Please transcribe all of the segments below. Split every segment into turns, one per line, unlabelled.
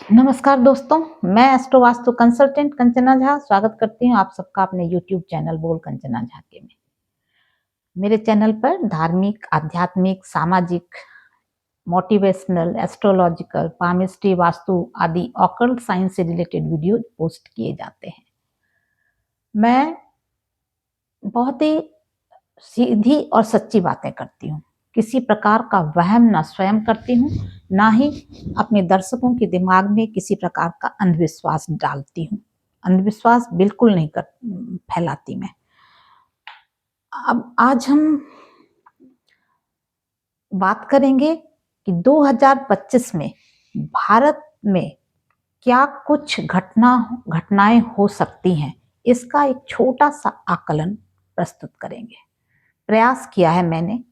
नमस्कार दोस्तों, मैं एस्ट्रो वास्तु कंसल्टेंट कंचना झा स्वागत करती हूँ आप सबका अपने यूट्यूब चैनल बोल कंचना झा के में। मेरे चैनल पर धार्मिक, आध्यात्मिक, सामाजिक, मोटिवेशनल, एस्ट्रोलॉजिकल, पामिस्ट्री, वास्तु आदि ऑकल्ट साइंस से रिलेटेड वीडियो पोस्ट किए जाते हैं। मैं बहुत ही सीधी और सच्ची बातें करती हूँ। किसी प्रकार का वहम ना स्वयं करती हूँ, ना ही अपने दर्शकों के दिमाग में किसी प्रकार का अंधविश्वास डालती हूँ। अंधविश्वास बिल्कुल नहीं फैलाती मैं। अब आज हम बात करेंगे कि 2025 में भारत में क्या कुछ घटनाएं हो सकती हैं, इसका एक छोटा सा आकलन प्रस्तुत करेंगे। प्रयास किया है मैंने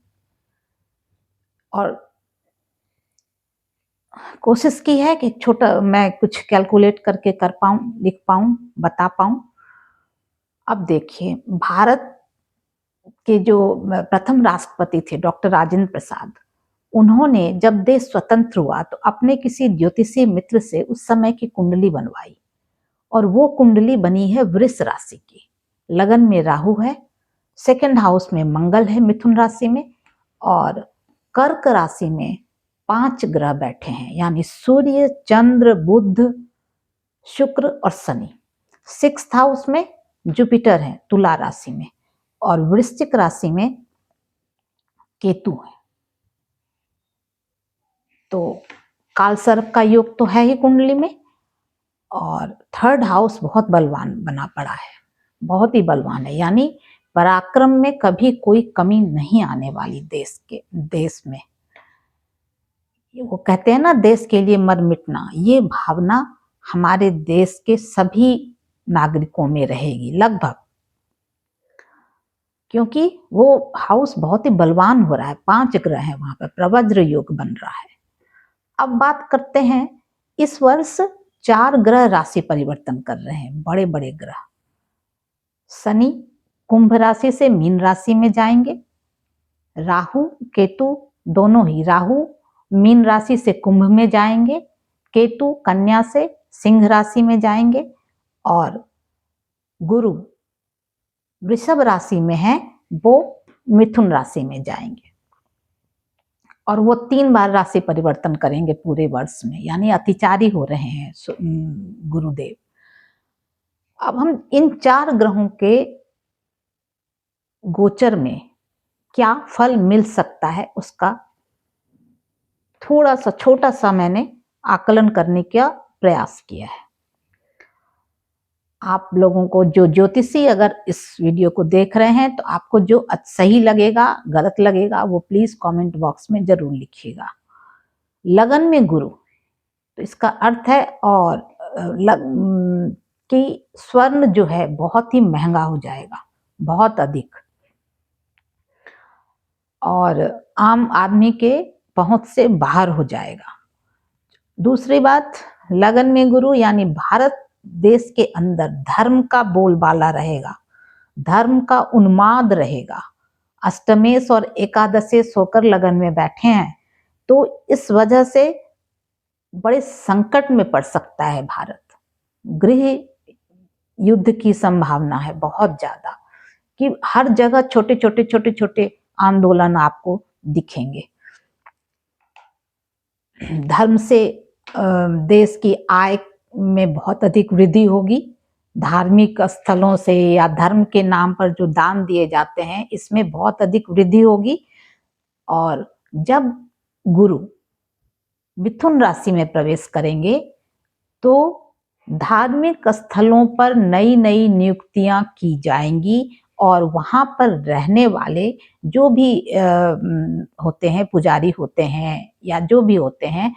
और कोशिश की है कि छोटा मैं कुछ कैलकुलेट करके कर पाऊं, लिख पाऊं, बता पाऊं। अब देखिए, भारत के जो प्रथम राष्ट्रपति थे डॉक्टर राजेंद्र प्रसाद, उन्होंने जब देश स्वतंत्र हुआ तो अपने किसी ज्योतिषीय मित्र से उस समय की कुंडली बनवाई और वो कुंडली बनी है वृष राशि की। लगन में राहु है, सेकंड हाउस में मंगल है मिथुन राशि में, और कर्क राशि में 5 ग्रह बैठे हैं, यानी सूर्य, चंद्र, बुध, शुक्र और शनि। 6th हाउस में जुपिटर है तुला राशि में, और वृश्चिक राशि में केतु है। तो काल सर्प का योग तो है ही कुंडली में, और 3rd हाउस बहुत बलवान बना पड़ा है, बहुत ही बलवान है, यानी पराक्रम में कभी कोई कमी नहीं आने वाली देश में। वो कहते हैं ना, देश के लिए मर मिटना, ये भावना हमारे देश के सभी नागरिकों में रहेगी लगभग, क्योंकि वो हाउस बहुत ही बलवान हो रहा है। 5 ग्रह है वहां पर, प्रवज्र योग बन रहा है। अब बात करते हैं, इस वर्ष 4 ग्रह राशि परिवर्तन कर रहे हैं, बड़े बड़े ग्रह। शनि कुंभ राशि से मीन राशि में जाएंगे, राहु केतु दोनों ही, राहु मीन राशि से कुंभ में जाएंगे, केतु कन्या से सिंह राशि में जाएंगे, और गुरु वृषभ राशि में है, वो मिथुन राशि में जाएंगे। और वो 3 बार राशि परिवर्तन करेंगे पूरे वर्ष में, यानी अतिचारी हो रहे हैं गुरुदेव। अब हम इन 4 ग्रहों के गोचर में क्या फल मिल सकता है, उसका थोड़ा सा छोटा सा मैंने आकलन करने का प्रयास किया है। आप लोगों को जो ज्योतिषी अगर इस वीडियो को देख रहे हैं, तो आपको जो सही लगेगा गलत लगेगा वो प्लीज कमेंट बॉक्स में जरूर लिखिएगा। लगन में गुरु, तो इसका अर्थ है और कि स्वर्ण जो है बहुत ही महंगा हो जाएगा, बहुत अधिक, और आम आदमी के पहुंच से बाहर हो जाएगा। दूसरी बात, लगन में गुरु यानी भारत देश के अंदर धर्म का बोलबाला रहेगा, धर्म का उन्माद रहेगा। अष्टमेश और एकादशेश होकर लगन में बैठे हैं, तो इस वजह से बड़े संकट में पड़ सकता है भारत। गृह युद्ध की संभावना है बहुत ज्यादा, कि हर जगह छोटे छोटे आंदोलन आपको दिखेंगे। धर्म से देश की आय में बहुत अधिक वृद्धि होगी। धार्मिक स्थलों से या धर्म के नाम पर जो दान दिए जाते हैं, इसमें बहुत अधिक वृद्धि होगी। और जब गुरु मिथुन राशि में प्रवेश करेंगे, तो धार्मिक स्थलों पर नई नई नियुक्तियां की जाएंगी, और वहां पर रहने वाले जो भी होते हैं, पुजारी होते हैं या जो भी होते हैं,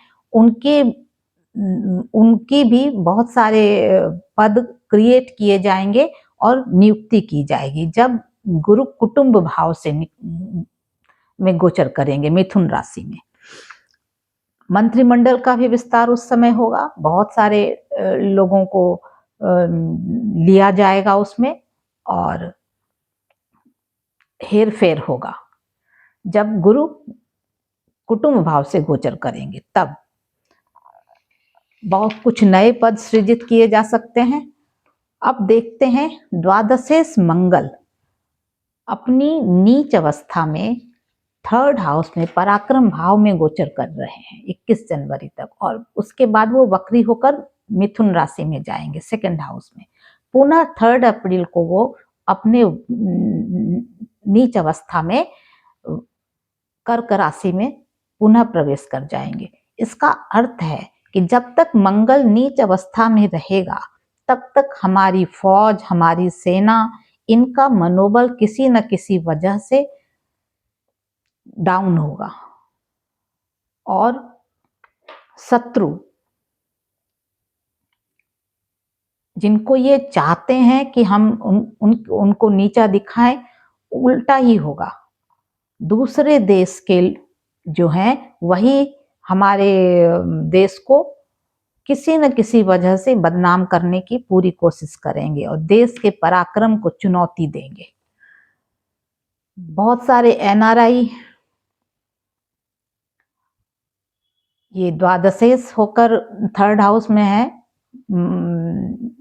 उनकी भी बहुत सारे पद क्रिएट किए जाएंगे और नियुक्ति की जाएगी, जब गुरु कुटुंब भाव से में गोचर करेंगे मिथुन राशि में। मंत्रिमंडल का भी विस्तार उस समय होगा, बहुत सारे लोगों को लिया जाएगा उसमें, और हेर फेर होगा जब गुरु कुटुंब भाव से गोचर करेंगे तब। बहुत कुछ नए पद सृजित किए जा सकते हैं। अब देखते हैं द्वादशेश मंगल अपनी नीच अवस्था में थर्ड हाउस में पराक्रम भाव में गोचर कर रहे हैं 21 जनवरी तक, और उसके बाद वो वक्री होकर मिथुन राशि में जाएंगे सेकंड हाउस में। पुनः 3 अप्रैल को वो अपने नीच अवस्था में कर्क राशि में पुनः प्रवेश कर जाएंगे। इसका अर्थ है कि जब तक मंगल नीच अवस्था में रहेगा तब तक हमारी फौज, हमारी सेना, इनका मनोबल किसी न किसी वजह से डाउन होगा, और शत्रु जिनको ये चाहते हैं कि हम उनको नीचा दिखाएं, उल्टा ही होगा। दूसरे देश के जो हैं वही हमारे देश को किसी न किसी वजह से बदनाम करने की पूरी कोशिश करेंगे और देश के पराक्रम को चुनौती देंगे। बहुत सारे एनआरआई ये द्वादशेश होकर थर्ड हाउस में है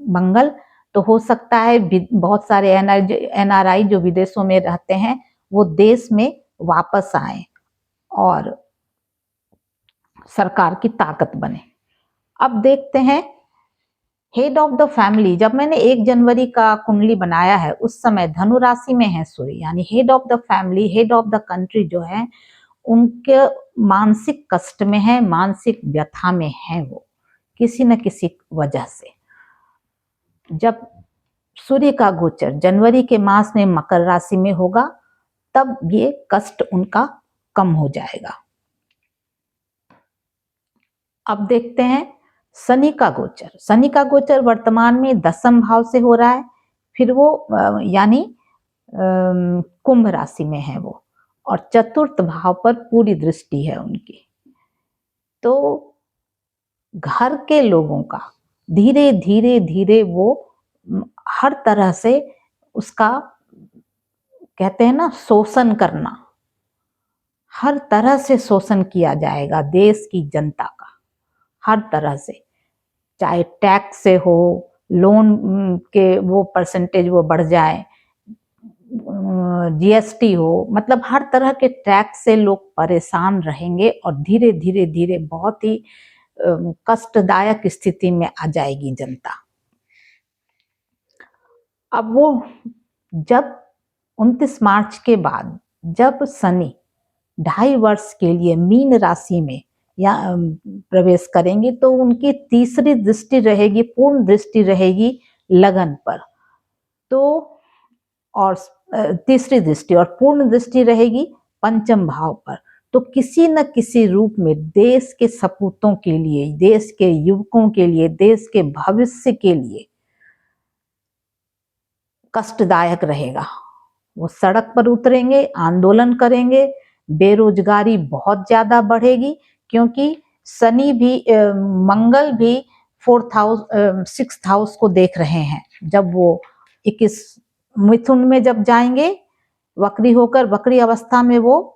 मंगल, तो हो सकता है बहुत सारे एनआरआई जो विदेशों में रहते हैं वो देश में वापस आए और सरकार की ताकत बने। अब देखते हैं हेड ऑफ द फैमिली। जब मैंने 1 जनवरी का कुंडली बनाया है उस समय धनु राशि में है सूर्य, यानी head of the family, head of the country जो है उनके मानसिक कष्ट में है, मानसिक व्यथा में है वो किसी न किसी वजह से। जब सूर्य का गोचर जनवरी के मास में मकर राशि में होगा तब ये कष्ट उनका कम हो जाएगा। अब देखते हैं शनि का गोचर। शनि का गोचर वर्तमान में 10वें भाव से हो रहा है, फिर वो यानी कुंभ राशि में है वो, और चतुर्थ भाव पर पूरी दृष्टि है उनकी। तो घर के लोगों का धीरे धीरे धीरे वो हर तरह से उसका कहते हैं ना शोषण करना, हर तरह से शोषण किया जाएगा देश की जनता का, हर तरह से, चाहे टैक्स से हो, लोन के वो परसेंटेज वो बढ़ जाए, जीएसटी हो, मतलब हर तरह के टैक्स से लोग परेशान रहेंगे और धीरे धीरे धीरे बहुत ही कष्टदायक स्थिति में आ जाएगी जनता। अब वो जब 29 मार्च के बाद जब शनि 2.5 वर्ष के लिए मीन राशि में या प्रवेश करेंगे तो उनकी तीसरी दृष्टि रहेगी, पूर्ण दृष्टि रहेगी लगन पर, तो और तीसरी दृष्टि और पूर्ण दृष्टि रहेगी पंचम भाव पर। तो किसी न किसी रूप में देश के सपूतों के लिए, देश के युवकों के लिए, देश के भविष्य के लिए कष्टदायक रहेगा। वो सड़क पर उतरेंगे, आंदोलन करेंगे, बेरोजगारी बहुत ज्यादा बढ़ेगी, क्योंकि शनि भी मंगल भी 6th हाउस को देख रहे हैं। जब वो 21 मिथुन में जब जाएंगे वक्री होकर, वक्री अवस्था में वो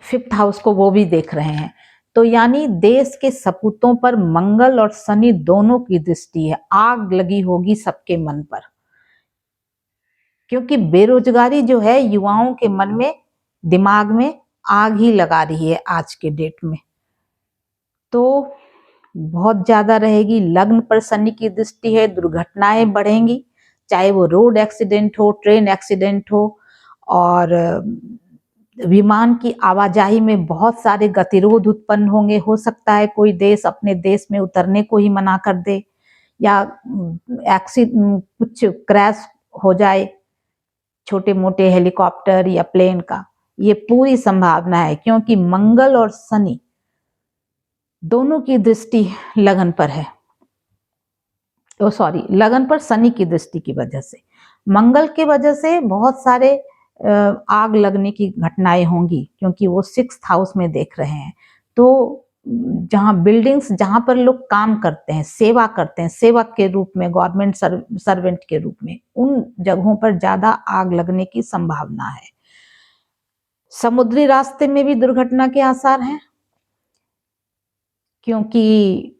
5th हाउस को वो भी देख रहे हैं। तो यानी देश के सपूतों पर मंगल और शनि दोनों की दृष्टि है, आग लगी होगी सबके मन पर, क्योंकि बेरोजगारी जो है युवाओं के मन में, दिमाग में आग ही लगा रही है आज के डेट में, तो बहुत ज्यादा रहेगी। लग्न पर शनि की दृष्टि है, दुर्घटनाएं बढ़ेंगी, चाहे वो रोड एक्सीडेंट हो, ट्रेन एक्सीडेंट हो, और विमान की आवाजाही में बहुत सारे गतिरोध उत्पन्न होंगे। हो सकता है कोई देश अपने देश में उतरने को ही मना कर दे, या कुछ क्रैश हो जाए छोटे मोटे हेलीकॉप्टर या प्लेन का, ये पूरी संभावना है, क्योंकि मंगल और शनि दोनों की दृष्टि लगन पर है। लगन पर शनि की दृष्टि की वजह से, मंगल की वजह से बहुत सारे आग लगने की घटनाएं होंगी, क्योंकि वो 6th हाउस में देख रहे हैं। तो जहाँ बिल्डिंग्स, जहाँ पर लोग काम करते हैं, सेवा करते हैं, सेवक के रूप में, गवर्नमेंट सर्वेंट के रूप में, उन जगहों पर ज्यादा आग लगने की संभावना है। समुद्री रास्ते में भी दुर्घटना के आसार हैं, क्योंकि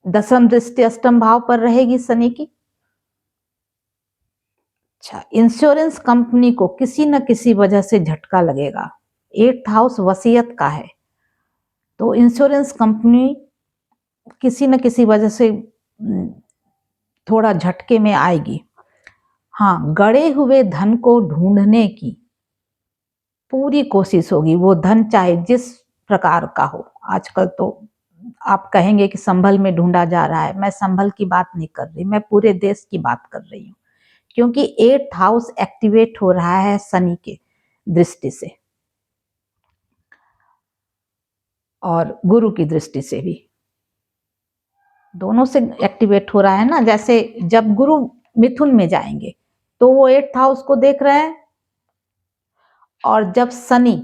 दसम दृष्टि अष्टम भाव पर रहेगी शनि की। अच्छा, इंश्योरेंस कंपनी को किसी न किसी वजह से झटका लगेगा। 8th हाउस वसीयत का है, तो इंश्योरेंस कंपनी किसी न किसी वजह से थोड़ा झटके में आएगी। हाँ, गड़े हुए धन को ढूंढने की पूरी कोशिश होगी। वो धन चाहे जिस प्रकार का हो। आजकल तो आप कहेंगे कि संभल में ढूंढा जा रहा है, मैं संभल की बात नहीं कर रही, मैं पूरे देश की बात कर रही हूँ। क्योंकि 8th हाउस एक्टिवेट हो रहा है शनि के दृष्टि से और गुरु की दृष्टि से भी, दोनों से एक्टिवेट हो रहा है ना। जैसे जब गुरु मिथुन में जाएंगे तो वो 8th हाउस को देख रहे हैं, और जब शनि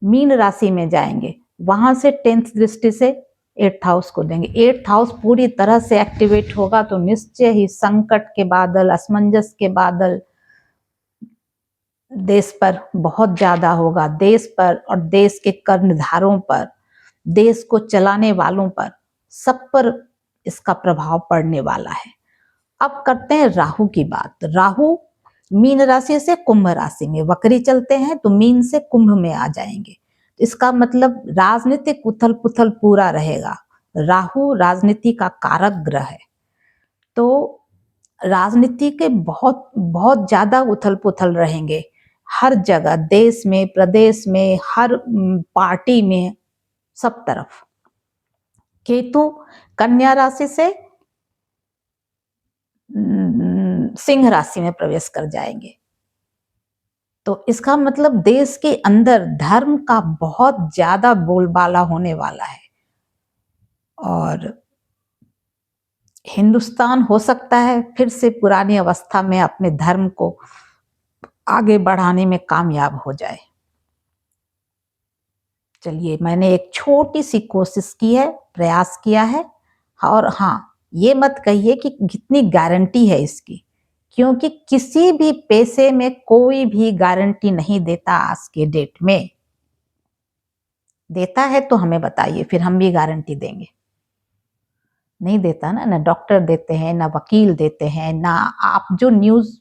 मीन राशि में जाएंगे वहां से 10th दृष्टि से 8th हाउस को देंगे। 8th हाउस पूरी तरह से एक्टिवेट होगा तो निश्चय ही संकट के बादल, असमंजस के बादल देश पर बहुत ज्यादा होगा। देश पर और देश के कर्णधारों पर, देश को चलाने वालों पर, सब पर इसका प्रभाव पड़ने वाला है। अब करते हैं राहु की बात। राहु मीन राशि से कुंभ राशि में वक्री चलते हैं, तो मीन से कुंभ में आ जाएंगे। इसका मतलब राजनीतिक उथल पुथल पूरा रहेगा। राहु राजनीति का कारक ग्रह है, तो राजनीति के बहुत बहुत ज्यादा उथल पुथल रहेंगे हर जगह, देश में, प्रदेश में, हर पार्टी में, सब तरफ। केतु कन्या राशि से सिंह राशि में प्रवेश कर जाएंगे, तो इसका मतलब देश के अंदर धर्म का बहुत ज्यादा बोलबाला होने वाला है, और हिंदुस्तान हो सकता है फिर से पुरानी अवस्था में अपने धर्म को आगे बढ़ाने में कामयाब हो जाए। चलिए, मैंने एक छोटी सी कोशिश की है, प्रयास किया है। और हाँ, ये मत कहिए कि कितनी गारंटी है इसकी, क्योंकि किसी भी पैसे में कोई भी गारंटी नहीं देता आज के डेट में। देता है तो हमें बताइए, फिर हम भी गारंटी देंगे। नहीं देता ना, ना डॉक्टर देते हैं, ना वकील देते हैं, ना आप जो न्यूज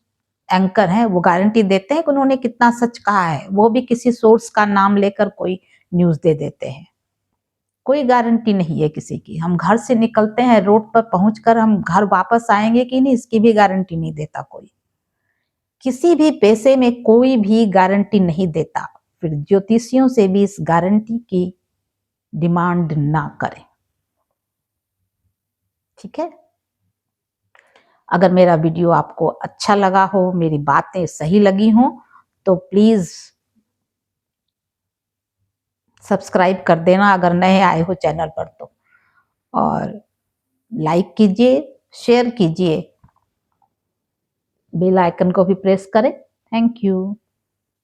एंकर हैं वो गारंटी देते हैं कि उन्होंने कितना सच कहा है। वो भी किसी सोर्स का नाम लेकर कोई न्यूज दे देते हैं। कोई गारंटी नहीं है किसी की। हम घर से निकलते हैं, रोड पर पहुंचकर हम घर वापस आएंगे कि नहीं, इसकी भी गारंटी नहीं देता कोई। किसी भी पैसे में कोई भी गारंटी नहीं देता। फिर ज्योतिषियों से भी इस गारंटी की डिमांड ना करें, ठीक है। अगर मेरा वीडियो आपको अच्छा लगा हो, मेरी बातें सही लगी हो, तो प्लीज सब्सक्राइब कर देना अगर नए आए हो चैनल पर तो, और लाइक कीजिए, शेयर कीजिए, बेल आइकन को भी प्रेस करें। Thank you.